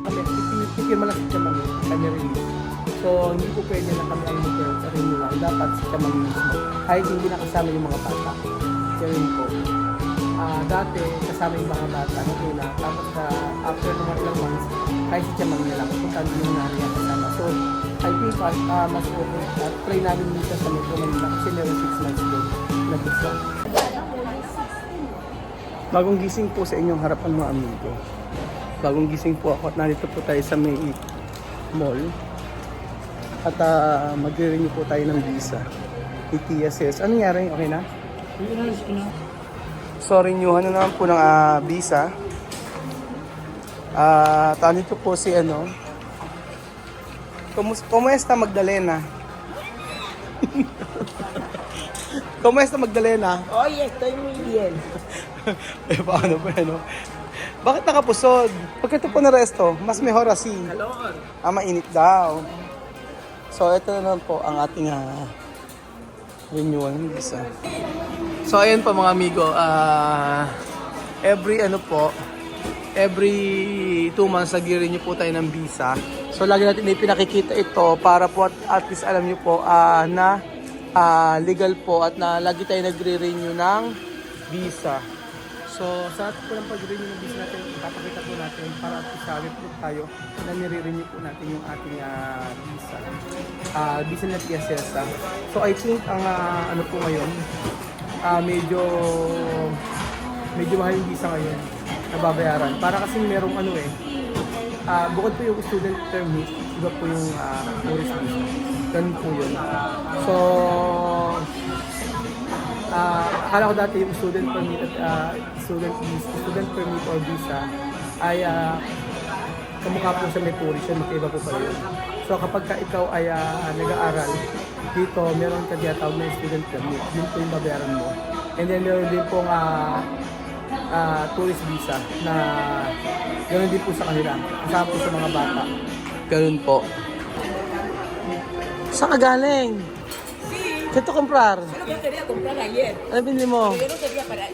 Kami, ipirma lang si Chamang kanya release. So, hindi po pwede na kami ang mag-renew lang. Dapat si Chamang mismo. Kahit hindi nakasama yung mga bata. Ganun po. Dati, kasama yung mga bata na una. Tapos after ng ilang months, kahit si Chamang nila. Kung saan yung nanay ang kasama. So, I think mas okay. Try namin dito sa Metro Manila kasi meron 6 months doon na visa. Bagong gising po sa inyong harapan mga amigo. Bagong gising po ako at narito po tayo sa May Mall. At magre-renew po tayo ng visa. ETSS. Ano nangyari? Okay na? So, renewhan na naman po ng visa. Nandito po si Kumusta Magdalena? Kumusta Magdalena? Oye, estoy muy bien. Paano ba yan? Bakit nakapusod? Pagka ito po na resto, mas mejor asi. Calor. Mainit daw. So, ito na naman po ang ating renewal ng visa. So, ayan po mga amigo. Every 2 months, nag-renew po tayo ng visa. So, lagi natin ipinakikita ito para po at least alam nyo po na legal po at na lagi tayo nagre-renew ng visa. So, sa ating po ng pag-renew ng visa natin, ipapakita po natin para at least sabi po tayo na nire-renew po natin yung ating visa. Visa na TSS. So, I think ang po ngayon, medyo mahal yung visa ngayon na babayaran. Para kasi merong bukod po yung student permit, iba po yung tourist visa. Ganun po yun. So, akala ko dati yung student permit at student permit or visa ay kamukha po sa may tourism, magkaiba po pala yun. So, kapag ikaw ay nag-aaral, dito meron ka tinatawag na student permit. Yun po yung babayaran mo. And then meron din pong tourist visa na ganoon din po sa kanila. Kasama po sa mga bata. Ganoon po. Saan ka galing? Kito comprar? Yo lo que quería comprar ayer. Ano binili mo? Yo no quería para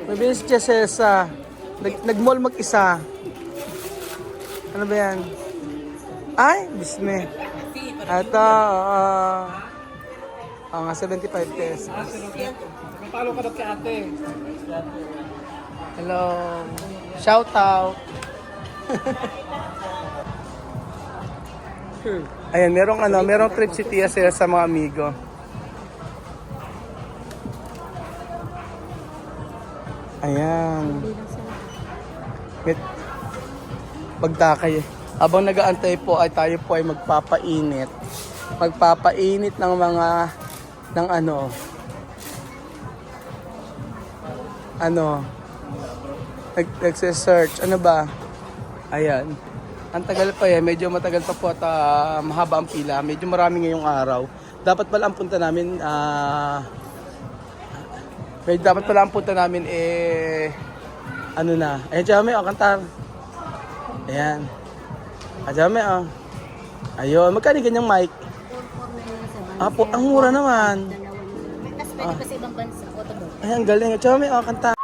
May binili si Chesesa. Nag-mall mag-isa. Ano ba yan? Ay, bisme. Sí, para Ito, nga 75 pesos. Napalo ka na kay ate. Hello. Shout out. Ayan, merong trip si Tia sa mga amigo. Ayan. Pagtakay. Habang nag-aantay po ay tayo po ay magpapainit. Magpapainit ng mga nagse-search. Ano ba? Ayan. Ang tagal pa medyo matagal pa po at mahaba ang pila. Medyo marami ngayong araw. Dapat pala ang punta namin Ayan, Jame, kantar. Ayan. Jame, Ayun, magkano ganyang mic? Ang mura naman. Mas pwede pa sa ibang bansa. Ayan, galing. Jame, kanta.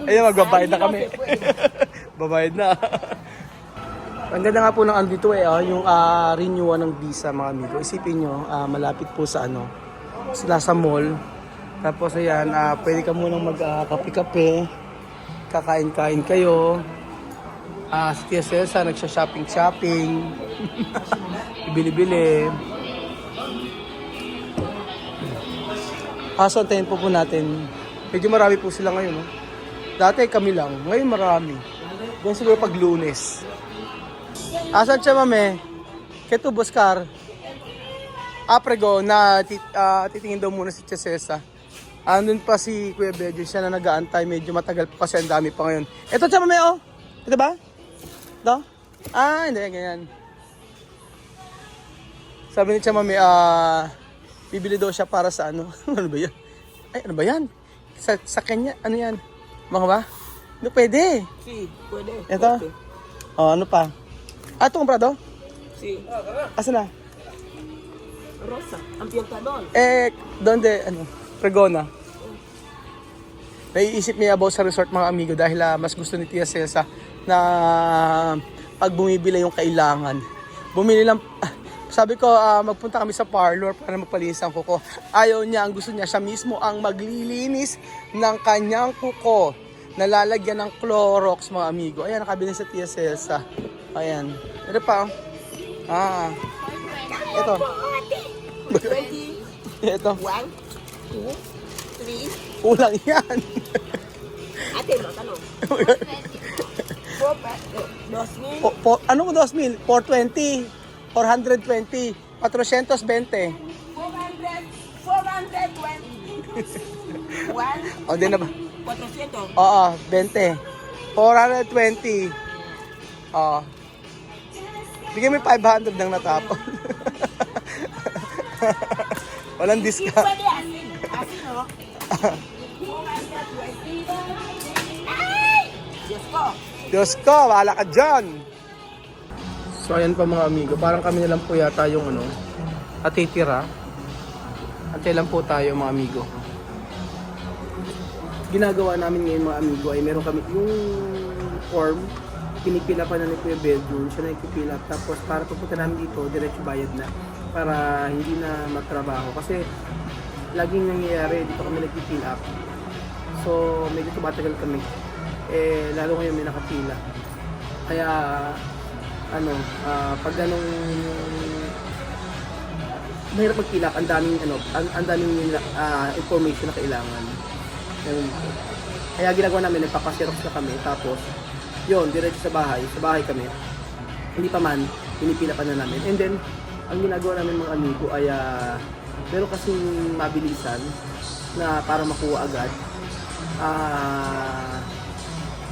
Ayun, magbabayad na kami. Babayad na. Ang ganda nga po ng andito yung renewal ng visa mga amigo. Isipin nyo, malapit po sa nasa mall. Tapos ayan, pwede ka munang magkape-kape, kakain-kain kayo. Si Tia Cesa, nagsha-shopping-shopping, ibili-bili. Kaso antayin po natin, medyo marami po sila ngayon. No? Dati kami lang, ngayon marami. Yan siguro pag Lunes. Asan siya mame? Keto Boscar. Prego na titingin daw muna si Tia Cesa. Andun pa si Kuya Bejo, siya na nag-aantay. Medyo matagal po kasi ang dami pa ngayon. Ito siya mame oh. Ito ba? Ito? Hindi, ganyan. Sabi ni Tia mame, bibili daw siya para sa ano. Ano ba yan? Ay, ano ba yan? Sa kanya, ano yan? Mga ba? Ano pwede? Si, pwede. Ito? Okay. Ano pa? Ito comprado? Si, Asa na? Rosa. Ang piyantador. Donde, Pregona. Naiisip niya about sa resort mga amigo dahil mas gusto ni Tia Cesa na pag bumibili yung kailangan. Bumili lang, sabi ko magpunta kami sa parlor para magpalinis ang kuko. Ayaw niya, ang gusto niya siya mismo ang maglilinis ng kanyang kuko. Nalalagyan ng Clorox mga amigo. Ayan, nakabili sa Tia Cesa. Ayan. Ito pa. Ito. 20. Ito. 1, 2, 3. Kulang yan. Ate, matanong. 2,000. Ano mo 2,000? 420. 420. 420. 420. 1, O, di na ba? 400. Oo, 20. 420. Oo. Bigyan mo yung 500 nang natapon. Walang discount. Pwede asin. Asin, no? 420. Ay! Diyos ko. Diyos ko, wala ka dyan. So, ayan pa mga amigo. Parang kami na lang po yata yung natitira. Antay lang po tayo mga amigo. Ginagawa namin ngayon mga amigo ay meron kami yung form. Pinipila pa na ni Kuya Bedroom. Siya na ikipila. Tapos para pupunta namin dito, diretso bayad na. Para hindi na magtrabaho. Kasi laging nangyayari, dito kami nag-fill up. So, medyo tumatagal kami. Lalo ngayon may nakapila. Kaya, pag ganong mahirap mag-fill up, ang daming information na kailangan. Kaya ginagawa namin, nagpapasirox na kami. Tapos, yun, diretso sa bahay kami. Hindi pa man, pinipila pa na namin. And then, ang ginagawa namin mga amigo ay meron kasing mabilisan na para makuha agad.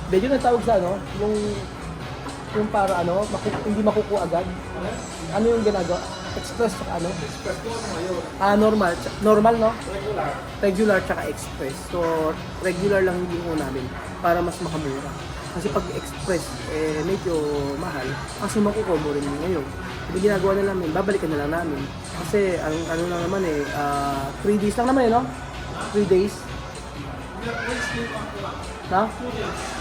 Medyo natawag sa yung para hindi makukuha agad. Ano yung ginagawa? Express tsaka Express po ngayon. Normal no? Regular tsaka express. So, regular lang yung namin para mas makamura. Kasi pag express, medyo mahal. Kasi makukuha rin ngayon. Hindi ginagawa na namin, babalikan na lang namin. Kasi ang lang naman 3 days lang naman no? 3 days. Na?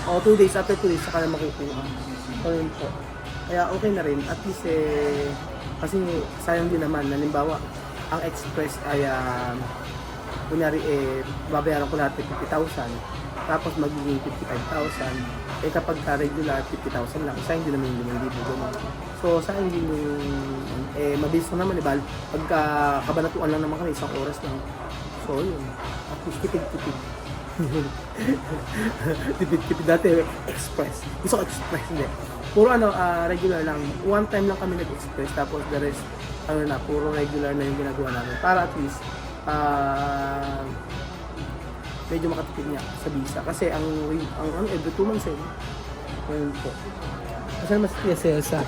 2 days. After 2 days, saka na makukuha. So yun po. Kaya okay na rin. At least kasi sayang din naman. Halimbawa, ang express ay kunyari babayaran ko lahat 50,000. Tapos magiging 55,000. Kapag regular 50,000 lang, sayang din naman yung 5,000 gano'n. So sayang din yung mabilis lang naman pagka kabanatuan lang naman kami, 1 oras lang. So yun, at least tipid-tipid. Tipid-tipid dati, express. Gusto ko express, hindi. Puro regular lang. One time lang kami nag-express, tapos the rest, puro regular na yung ginagawa namin. Para at least, medyo makatipid niya sa visa. Kasi ang every 2 months Ayun po. Kasi naman si Tia Cesa.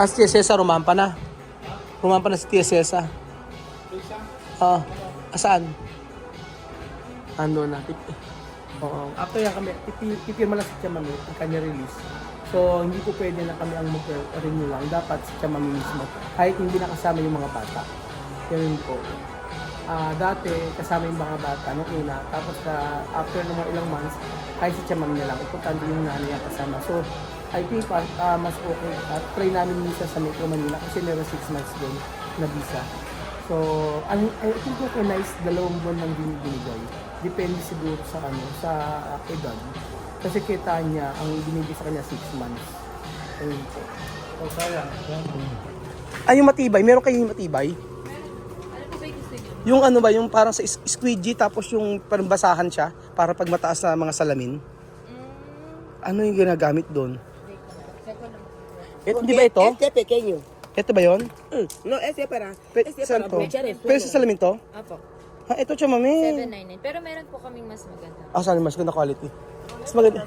Si Tia Cesa, rumampa na. Rumampa na si Tia Cesa. Saan? Ando na. Oo. After yan kami, pipirma lang si Tia Mami ang kanya release. So, hindi po pwede na kami ang mag-renewal. Dapat si Tia Mami mismo. Kahit hindi nakasama yung mga bata. Ganun po. dati kasama yung mga bata nung una. Tapos after ng mga ilang months, kahit si Chamam niya lang, importante yung nanay niya kasama. So, I think mas okay. Try namin minsan sa Metro Manila kasi meron 6 months doon na visa. So, I think okay, nice, 2 buwan lang din binigay. Depende siguro sa sa edad. Kasi kita niya, ang binigay sa kanya 6 months. Ayun po. So, sayang. Ay, yung matibay. Meron kayo yung matibay? Ano po ba yung gusto niyo? Yung ano ba, yung parang sa squeegee tapos yung parang basahan siya para pag mataas na mga salamin. Ano yung ginagamit doon? Di ba ito? Este pequeño. Ito ba yun? No, este para... Este Saan para to? aprovechar el Pero sa suelo. salamin to? Apo. Ha, ito siya, mami. 799. Pero meron po kaming mas maganda. Saan mas ganda quality? Mas maganda.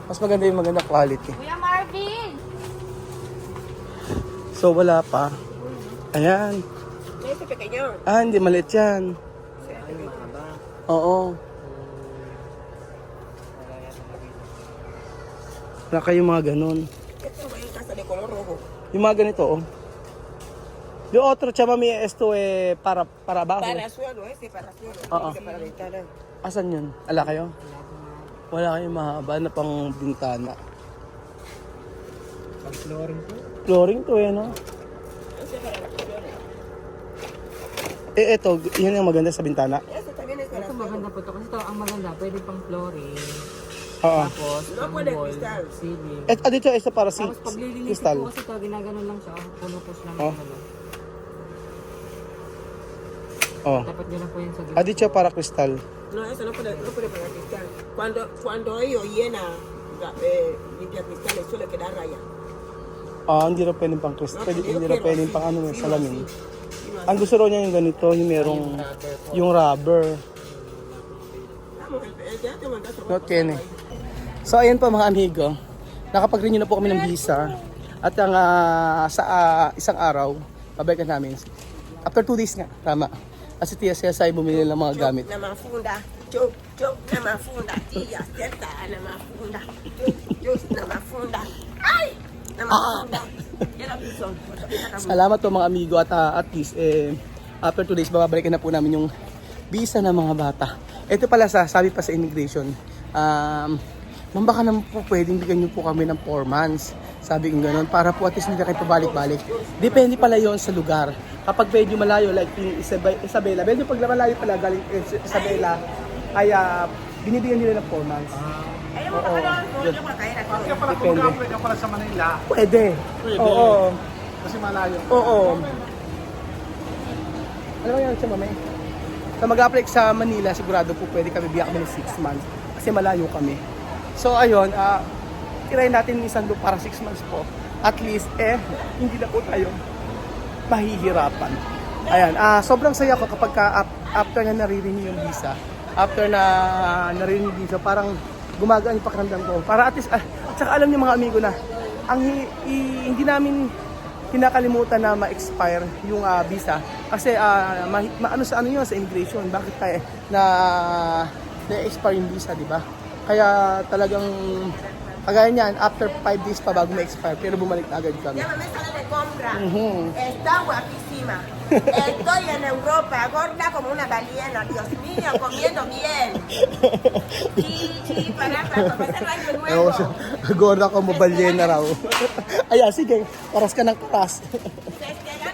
Mas maganda yung maganda quality. Kuya Marvin! So, wala pa. Ayan. Este pequeño. Hindi, maliit yan. Oo. Wala kayong mga ganun. Esto va en casa de color rojo. Yung mga ganito, oh. Yung otro, chama mi, esto para abajo. Para suelo, este para suelo. Este para ventana. Asan yun? Ala kayo? Wala kayong mahaba na pang bintana. Flooring to? Flooring to, no? Este para la suelo. Ito, yun yung maganda sa bintana. Este también es para Ito suelo. maganda po to kasi ito ang maganda, pwede pang flooring, Oo. tapos No pang puede wall, cristal. ceiling. Dito, ito para Tapos pag lilinis crystal. po kasi ito, ginaganon lang siya, puno-push lang Oh. ano. Oh. Dapat nyo lang po yun sa gilid. Dito para crystal. No, eso no puede para cristal. Cuando ellos limpia cristal, el suelo queda raya. Hindi na pwedeng pang crystal. No, Hindi yo na quiero pwedeng así, pang ano, sí, salamin. así. Sí, no, Ang gusto raw niya yung ganito, yung merong, yung rubber. Vamos, ya te mandaste. No tiene. So ayan po mga amigo, nakapag-renew na po kami ng visa. At ang sa isang araw, pabalikan namin. After 2 days nga, tama. Kasi tiya siya sa bumili ng mga gamit. Na mafunda. Chup, na mafunda. Tía, cierta, na mafunda. Chup, na mafunda. Ay! Na mafunda. Yan ang piso. Salamat po mga amigo at least after 2 days bababalikan na po namin yung visa ng mga bata. Ito pala sabi pa sa immigration, ma'am baka naman po pwedeng bigyan niyo po kami ng 4 months. Sabi ko gano'n, para po at least hindi na kayo pabalik-balik. Depende pala yon sa lugar. Kapag medyo malayo, like yung Isabela, medyo pag malayo pala galing Isabela, ay binibigyan nila ng 4 months. Ayun mo, baka naman po yung makain ako. Depende. Pwede pala sa Manila. Pwede. Pwede. Oo. Kasi malayo. Oo. Alam mo yan siya, mami? Sa mag-apply sa Manila, sigurado po pwede kami biyak kami ng 6 months. Kasi malayo kami. So, ayun, try natin minsan doon para 6 months po. At least, hindi na po tayo mahihirapan. Ayan, sobrang saya ko kapag after na naririnig yung visa. After na naririnig yung visa, parang gumagaan yung pakiramdam ko. Para at least, at saka alam niyo mga amigo na, hindi namin kinakalimutan na ma-expire yung visa. Kasi ano sa ano yun, sa immigration. Bakit tayo na-expire yung visa, di ba? Kaya talagang, kagaya niyan, after 5 days pa bago ma-expire, pero bumalik na agad kami. Llámame, sale de compra. Está guapísima. Estoy en Europa, gorda como una ballena. Dios mío, comiendo bien. Sí, para pasar año nuevo. Gorda ko, mabalye na raw. Ayan, sige, paras ka ng paras. Se queda